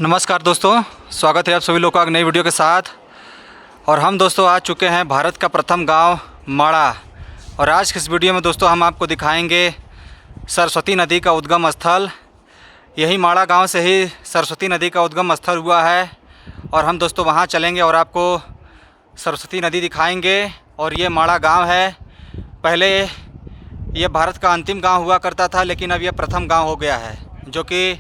नमस्कार दोस्तों, स्वागत है आप सभी लोगों का एक नई वीडियो के साथ। और हम दोस्तों आ चुके हैं भारत का प्रथम गांव माड़ा। और आज की इस वीडियो में दोस्तों हम आपको दिखाएंगे सरस्वती नदी का उद्गम स्थल। यही माड़ा गांव से ही सरस्वती नदी का उद्गम स्थल हुआ है। और हम दोस्तों वहां चलेंगे और आपको सरस्वती नदी दिखाएंगे। और ये माड़ा गाँव है। पहले ये भारत का अंतिम गाँव हुआ करता था, लेकिन अब यह प्रथम गाँव हो गया है, जो कि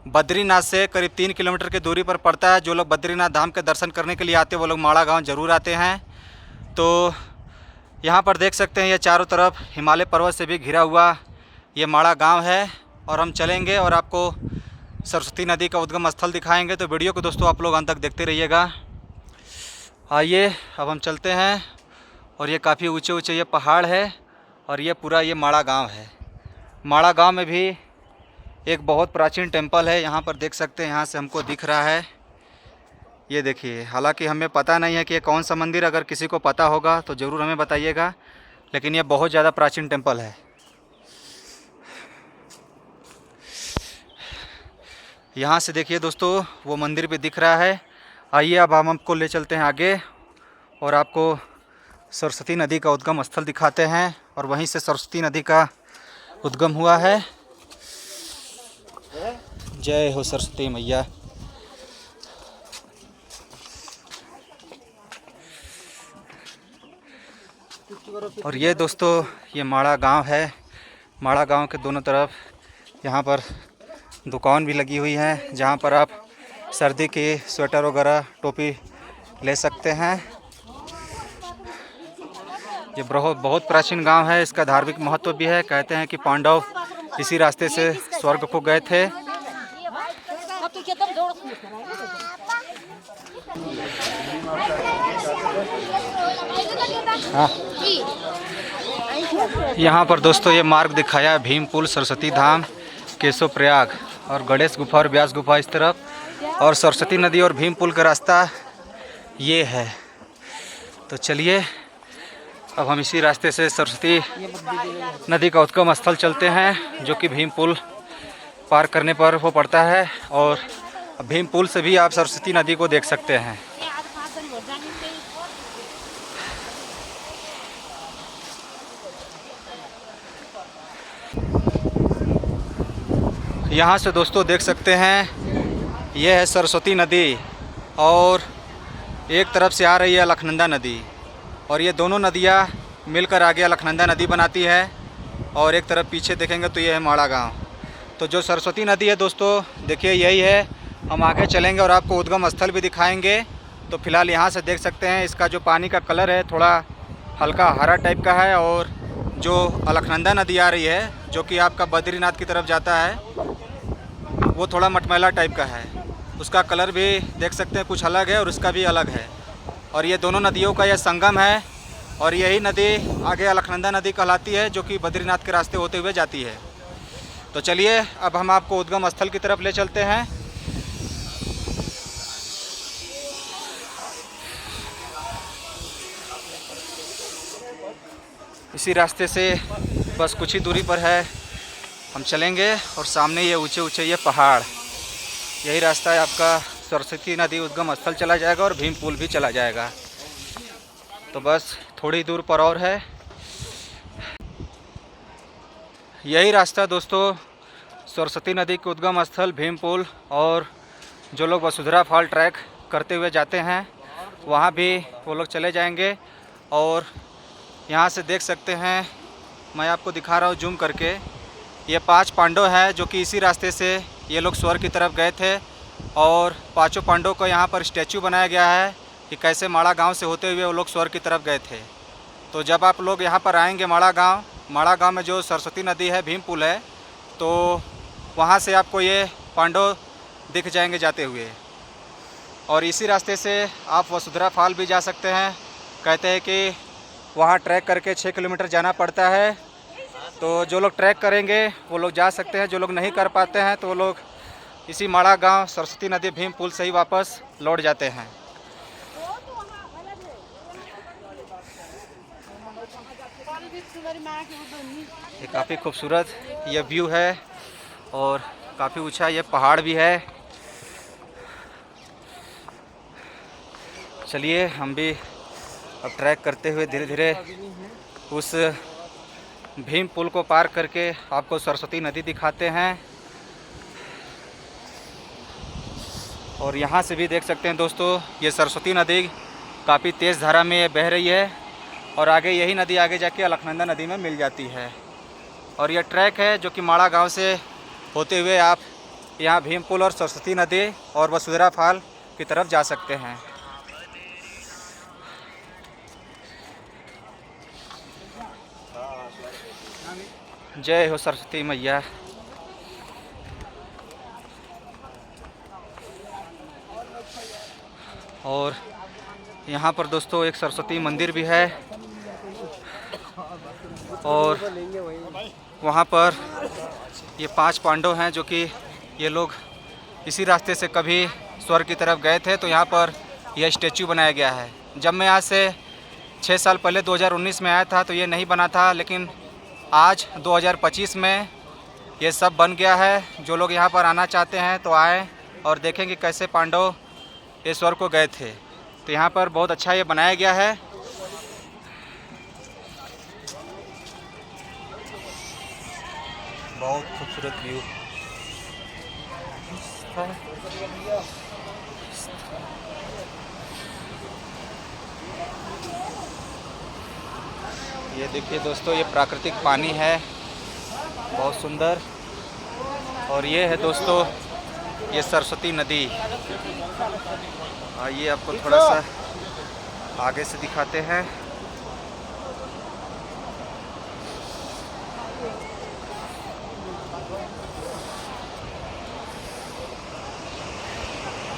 बद्रीनाथ से करीब 3 किलोमीटर की दूरी पर पड़ता है। जो लोग बद्रीनाथ धाम के दर्शन करने के लिए आते हैं वो लोग माड़ा गांव ज़रूर आते हैं। तो यहाँ पर देख सकते हैं ये चारों तरफ हिमालय पर्वत से भी घिरा हुआ ये माड़ा गांव है। और हम चलेंगे और आपको सरस्वती नदी का उद्गम स्थल दिखाएंगे। तो वीडियो को दोस्तों आप लोग अंत तक देखते रहिएगा। आइए अब हम चलते हैं। और ये काफ़ी ऊँचे ऊँचे ये पहाड़ है और ये पूरा ये माड़ा गाँव है। माड़ा गाँव में भी एक बहुत प्राचीन टेंपल है। यहाँ पर देख सकते हैं, यहाँ से हमको दिख रहा है। ये देखिए, हालांकि हमें पता नहीं है कि ये कौन सा मंदिर, अगर किसी को पता होगा तो ज़रूर हमें बताइएगा। लेकिन ये बहुत ज़्यादा प्राचीन टेंपल है। यहाँ से देखिए दोस्तों, वो मंदिर भी दिख रहा है। आइए अब हम आपको ले चलते हैं आगे और आपको सरस्वती नदी का उद्गम स्थल दिखाते हैं। और वहीं से सरस्वती नदी का उद्गम हुआ है। जय हो सरस्वती मैया। और ये दोस्तों ये माड़ा गांव है। माड़ा गांव के दोनों तरफ यहाँ पर दुकान भी लगी हुई है, जहाँ पर आप सर्दी की स्वेटर वगैरह टोपी ले सकते हैं। ये बहुत प्राचीन गांव है। इसका धार्मिक महत्व भी है। कहते हैं कि पांडव इसी रास्ते से स्वर्ग को गए थे। हाँ, यहाँ पर दोस्तों ये मार्ग दिखाया भीमपुल, सरस्वती धाम, केशव प्रयाग और गणेश गुफा और व्यास गुफा इस तरफ। और सरस्वती नदी और भीमपुल का रास्ता ये है। तो चलिए अब हम इसी रास्ते से सरस्वती नदी का उद्गम स्थल चलते हैं, जो कि भीमपुल पार करने पर वो पड़ता है। और भीमपुल से भी आप सरस्वती नदी को देख सकते हैं। यहाँ से दोस्तों देख सकते हैं ये है सरस्वती नदी। और एक तरफ से आ रही है अलकनंदा नदी। और ये दोनों नदियाँ मिलकर आगे अलकनंदा नदी बनाती है। और एक तरफ पीछे देखेंगे तो ये है माड़ा गांव। तो जो सरस्वती नदी है दोस्तों, देखिए यही है। हम आगे चलेंगे और आपको उद्गम स्थल भी दिखाएंगे। तो फिलहाल यहाँ से देख सकते हैं इसका जो पानी का कलर है थोड़ा हल्का हरा टाइप का है। और जो अलकनंदा नदी आ रही है, जो कि आपका बद्रीनाथ की तरफ जाता है, वो थोड़ा मटमैला टाइप का है। उसका कलर भी देख सकते हैं कुछ अलग है और उसका भी अलग है। और ये दोनों नदियों का यह संगम है। और यही नदी आगे अलकनंदा नदी कहलाती है, जो कि बद्रीनाथ के रास्ते होते हुए जाती है। तो चलिए अब हम आपको उद्गम स्थल की तरफ ले चलते हैं। इसी रास्ते से बस कुछ ही दूरी पर है, हम चलेंगे। और सामने ये ऊंचे ऊंचे ये पहाड़, यही रास्ता है आपका सरस्वती नदी उद्गम स्थल चला जाएगा और भीमपुल भी चला जाएगा। तो बस थोड़ी दूर पर और है। यही रास्ता दोस्तों सरस्वती नदी के उद्गम स्थल भीमपुल। और जो लोग वसुंधरा फॉल ट्रैक करते हुए जाते हैं वहाँ भी वो लोग चले जाएंगे। और यहाँ से देख सकते हैं, मैं आपको दिखा रहा हूँ जूम करके, ये 5 पांडव हैं जो कि इसी रास्ते से ये लोग स्वर्ग की तरफ गए थे। और 5 पांडवों को यहाँ पर स्टैचू बनाया गया है कि कैसे माड़ा गांव से होते हुए वो लोग स्वर्ग की तरफ गए थे। तो जब आप लोग यहाँ पर आएंगे माड़ा गांव में जो सरस्वती नदी है, भीमपुल है, तो वहाँ से आपको ये पांडव दिख जाएंगे जाते हुए। और इसी रास्ते से आप वसुंधरा फॉल भी जा सकते हैं। कहते हैं कि वहाँ ट्रैक करके 6 किलोमीटर जाना पड़ता है। तो जो लोग ट्रैक करेंगे वो लोग जा सकते हैं। जो लोग नहीं कर पाते हैं तो वो लोग इसी माड़ा गांव सरस्वती नदी भीमपुल से ही वापस लौट जाते हैं। ये काफ़ी खूबसूरत ये व्यू है और काफ़ी ऊंचा ये पहाड़ भी है। चलिए हम भी अब ट्रैक करते हुए धीरे धीरे उस भीम पुल को पार करके आपको सरस्वती नदी दिखाते हैं। और यहाँ से भी देख सकते हैं दोस्तों, ये सरस्वती नदी काफ़ी तेज़ धारा में बह रही है और आगे यही नदी आगे जाके अलकनंदा नदी में मिल जाती है। और यह ट्रैक है जो कि माड़ा गांव से होते हुए आप यहाँ भीम पुल और सरस्वती नदी और वसुंधरा फॉल की तरफ जा सकते हैं। जय हो सरस्वती मैया। और यहाँ पर दोस्तों एक सरस्वती मंदिर भी है और वहाँ पर ये 5 पांडव हैं जो कि ये लोग इसी रास्ते से कभी स्वर्ग की तरफ गए थे, तो यहाँ पर यह स्टैचू बनाया गया है। जब मैं यहाँ से 6 साल पहले 2019 में आया था तो ये नहीं बना था, लेकिन आज 2025 में ये सब बन गया है। जो लोग यहाँ पर आना चाहते हैं तो आए और देखें कि कैसे पांडव ये स्वर्ग को गए थे। तो यहाँ पर बहुत अच्छा ये बनाया गया है। बहुत खूबसूरत व्यू। ये देखिए दोस्तों, ये प्राकृतिक पानी है, बहुत सुंदर। और ये है दोस्तों ये सरस्वती नदी। आइए आपको थोड़ा सा आगे से दिखाते हैं।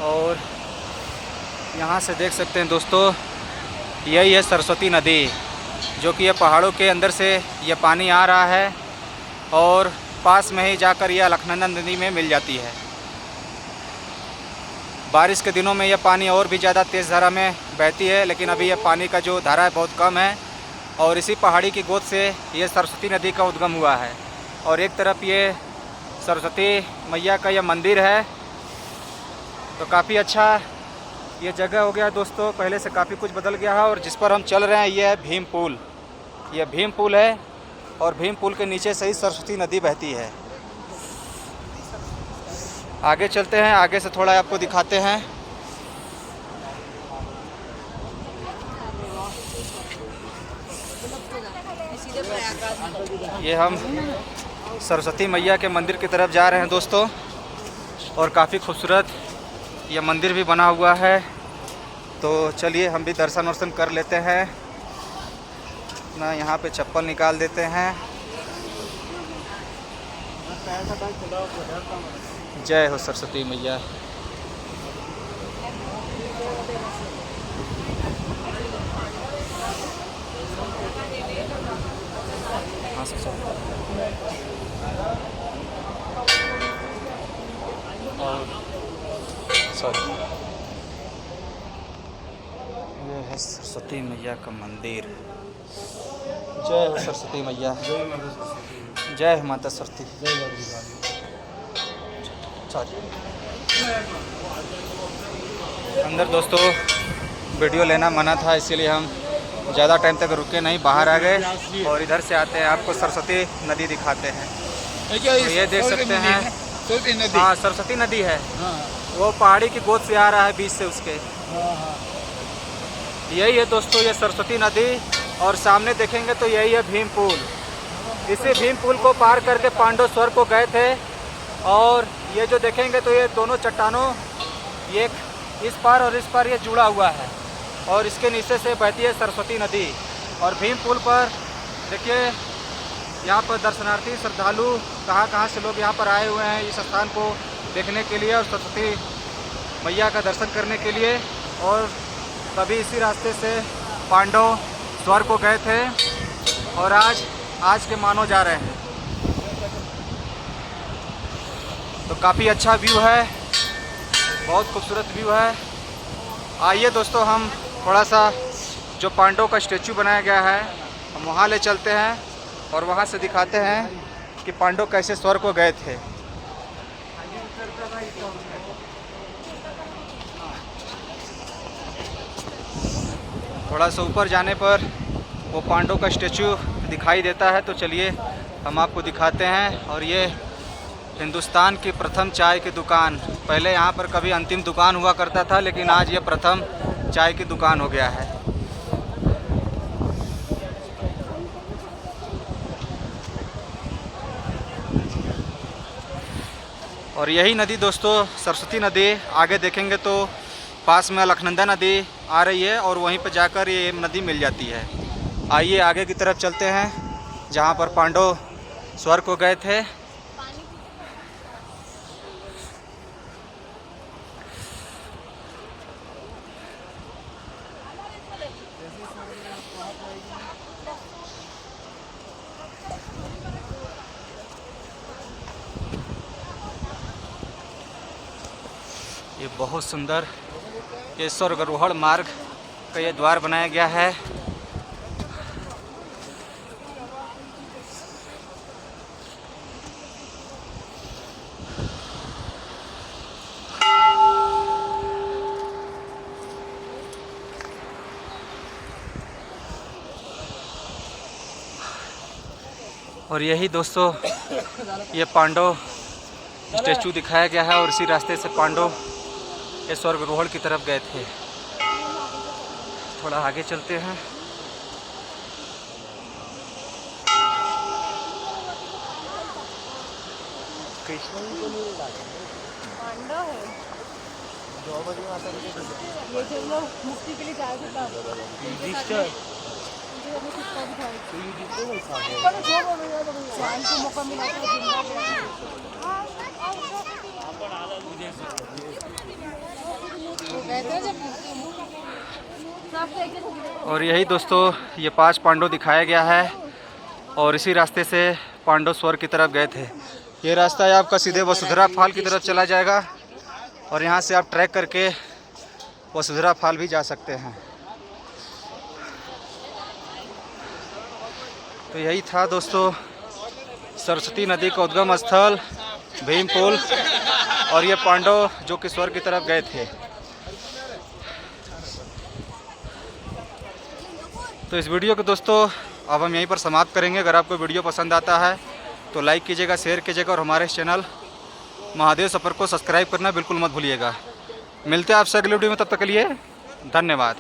और यहाँ से देख सकते हैं दोस्तों, यही है सरस्वती नदी जो कि ये पहाड़ों के अंदर से ये पानी आ रहा है और पास में ही जाकर यह अलकनंदा नदी में मिल जाती है। बारिश के दिनों में यह पानी और भी ज़्यादा तेज़ धारा में बहती है, लेकिन अभी यह पानी का जो धारा है बहुत कम है। और इसी पहाड़ी की गोद से ये सरस्वती नदी का उद्गम हुआ है। और एक तरफ ये सरस्वती मैया का यह मंदिर है। तो काफ़ी अच्छा ये जगह हो गया दोस्तों, पहले से काफ़ी कुछ बदल गया है। और जिस पर हम चल रहे हैं ये है भीम पुल। ये भीम पुल है और भीम पुल के नीचे से ही सरस्वती नदी बहती है। आगे चलते हैं, आगे से थोड़ा आपको दिखाते हैं। ये हम सरस्वती मैया के मंदिर की तरफ जा रहे हैं दोस्तों। और काफ़ी खूबसूरत यह मंदिर भी बना हुआ है। तो चलिए हम भी दर्शन वर्शन कर लेते हैं ना। यहाँ पे चप्पल निकाल देते हैं। जय हो सरस्वती मैया। ये है सरस्वती मैया का मंदिर। जय हो सरस्वती मैया। जय हो माता सरस्वती। अंदर दोस्तों वीडियो लेना मना था, इसीलिए हम ज़्यादा टाइम तक रुके नहीं, बाहर आ गए। और इधर से आते हैं आपको सरस्वती नदी दिखाते हैं। तो ये देख सकते हैं, हाँ सरस्वती नदी है। वो पहाड़ी की गोद से आ रहा है, बीच से उसके। यही है दोस्तों ये सरस्वती नदी। और सामने देखेंगे तो यही है भीम पुल। इसी भीम पुल को पार करके पांडव स्वर्ग को गए थे। और ये जो देखेंगे तो ये दोनों चट्टानों, ये इस पार और इस पार ये जुड़ा हुआ है और इसके नीचे से बहती है सरस्वती नदी। और भीम पुल पर देखिए, यहाँ पर दर्शनार्थी श्रद्धालु कहाँ से लोग यहाँ पर आए हुए हैं इस स्थान को देखने के लिए और सरस्वती मैया का दर्शन करने के लिए। और तभी इसी रास्ते से पांडव स्वर्ग को गए थे और आज के मानो जा रहे हैं। तो काफ़ी अच्छा व्यू है, बहुत खूबसूरत व्यू है। आइए दोस्तों हम थोड़ा सा जो पांडव का स्टैचू बनाया गया है हम वहाँ ले चलते हैं और वहाँ से दिखाते हैं कि पांडव कैसे स्वर्ग को गए थे। थोड़ा सा ऊपर जाने पर वो पांडव का स्टेचू दिखाई देता है, तो चलिए हम आपको दिखाते हैं। और ये हिंदुस्तान की प्रथम चाय की दुकान, पहले यहाँ पर कभी अंतिम दुकान हुआ करता था, लेकिन आज ये प्रथम चाय की दुकान हो गया है। और यही नदी दोस्तों सरस्वती नदी, आगे देखेंगे तो पास में अलकनंदा नदी आ रही है और वहीं पर जाकर ये नदी मिल जाती है। आइए आगे की तरफ चलते हैं, जहाँ पर पांडव स्वर्ग को गए थे। ये बहुत सुंदर ये स्वर्गारोहण मार्ग का ये द्वार बनाया गया है। और यही दोस्तों ये पांडव स्टैचू दिखाया गया है और इसी रास्ते से पांडव ये स्वर्गारोहण की तरफ गए थे। थोड़ा आगे चलते हैं। पांडव है ये जब लोग मुक्ति के लिए जाए थे तब को मौका मिला और यही दोस्तों ये 5 पांडव दिखाया गया है और इसी रास्ते से पांडव स्वर्ग की तरफ गए थे। ये रास्ता है आपका सीधे वसुंधरा फॉल की तरफ चला जाएगा और यहाँ से आप ट्रैक करके वसुंधरा फॉल भी जा सकते हैं। तो यही था दोस्तों सरस्वती नदी का उद्गम स्थल भीम पुल और ये पांडव जो कि स्वर्ग की तरफ गए थे। तो इस वीडियो को दोस्तों अब हम यहीं पर समाप्त करेंगे। अगर आपको वीडियो पसंद आता है तो लाइक कीजिएगा, शेयर कीजिएगा और हमारे इस चैनल महादेव सफ़र को सब्सक्राइब करना बिल्कुल मत भूलिएगा। मिलते हैं आपसे अगले वीडियो में, तब तक के लिए धन्यवाद।